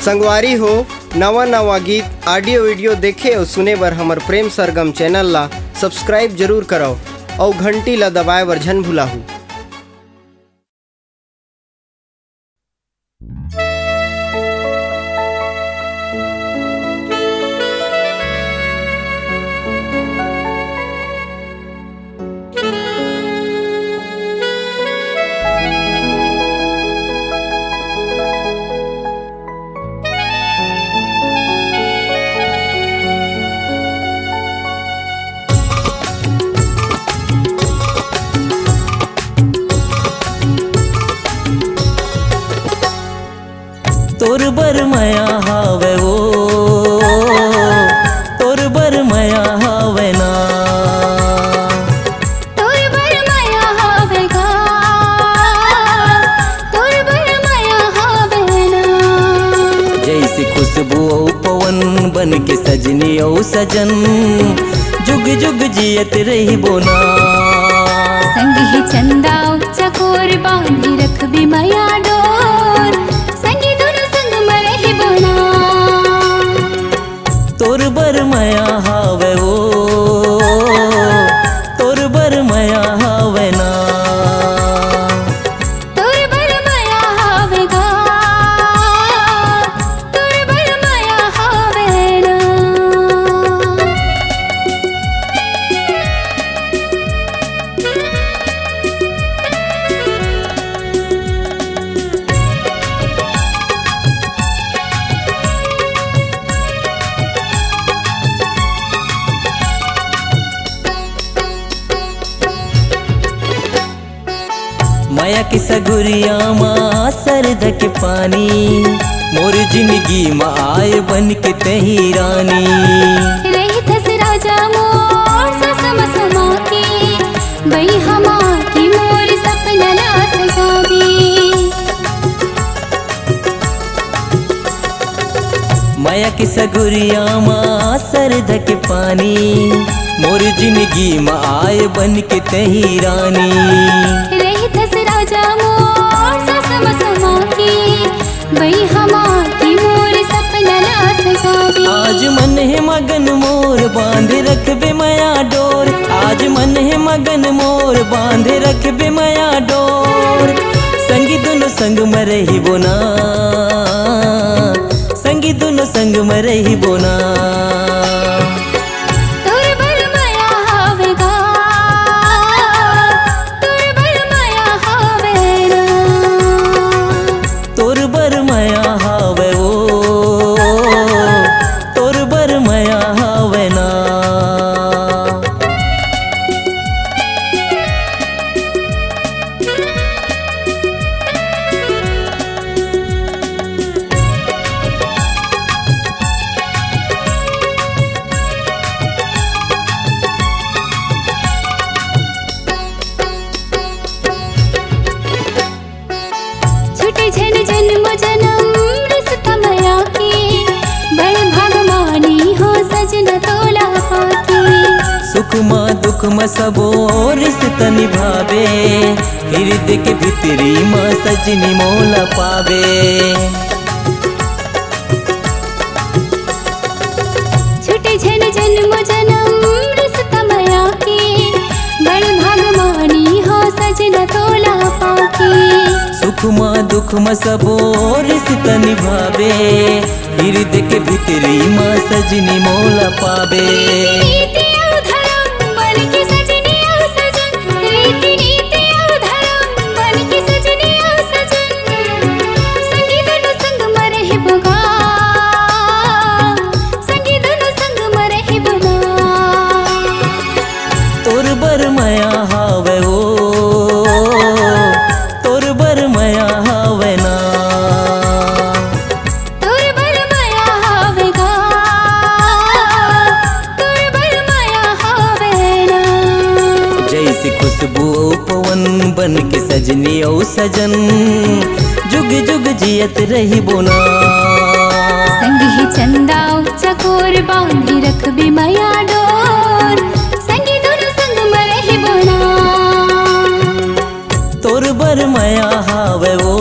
संगवारी हो नवा नवा गीत ऑडियो वीडियो देखे और सुने बर हमर प्रेम सरगम चैनल ला सब्सक्राइब जरूर करो और घंटी ला दबाए बर झन भुलाहू। तोर बर माया हावे वो तोर बर माया हावे ना तोर बर माया हावे गा तोर बर माया हावे ना। जैसे खुशबू औ पवन बन के सजनी औ सजन जुग जुग जियत रही बोना। संग ही चंदा चकोर बांधी रखबी माया डोर संगी दोनों संग मरही बोना। तोर बर माया हावे वो तोर बर माया हावे ना तोर बर माया हावे गा तोर बर माया हावे ना। माया की सगुरिया माँ सरद के पानी मोर जिंदगी माँ आए बन के तही रानी। रही थस राजा मोर ससम समा के बई हमा की मोर सपना ना सजादी। माया की सगुरिया माँ सरद के पानी मोर जिंदगी माँ आए बन के तही रानी। रही थस राजा मोर ससम समा के बई हमा की मोर सपना ना सजादी। आज मन है मगन मोर बांधे रखबे माया डोर आज मन है मगन मोर बांधे रखबे माया डोर। संगी दोनों संग मरही बोना संगी दोनों संग मरही बोना। तोर बर माया हावे गा तोर बर माया हावे ना। तोर बर माया हावे वो तोर बर माया हावे ना। छुटे झन जन्म जन्म रिश्ता माया के बड़ भगवानी हो सजना तोला पाके। सुख माँ दुख माँ सबो रिश्ता निभावे हृदय के भीतरी माँ सजनी मोला पावे। छुटे झन जन्म जन्म रिश्ता माया के बड़ भगवानी हो सजना तोला पाके। सुख माँ दुख माँ सबो रिश्ता निभावे हृदय के भीतरी माँ सजनी मोला पावे। नीति और धर्म बन के सजनी और सजन रीति नीति और धर्म बन के सजनी और सजन। संगी दोनों संग मरहि बगा संगी दोनों संग मरहि बगा। तोर बर माया हावे वो तोर बर माया हावे ना। तोर बर माया हावे गा तोर बर माया हावे ना। जैसे खुशबू औ पवन बन के सजनी औ सजन जुग जुग जियत रही बोना। संग ही चंदा चकोर बांधी रखबी माया डोर संगी दोनों संग मरहि बोना। तोर बर माया हावे वो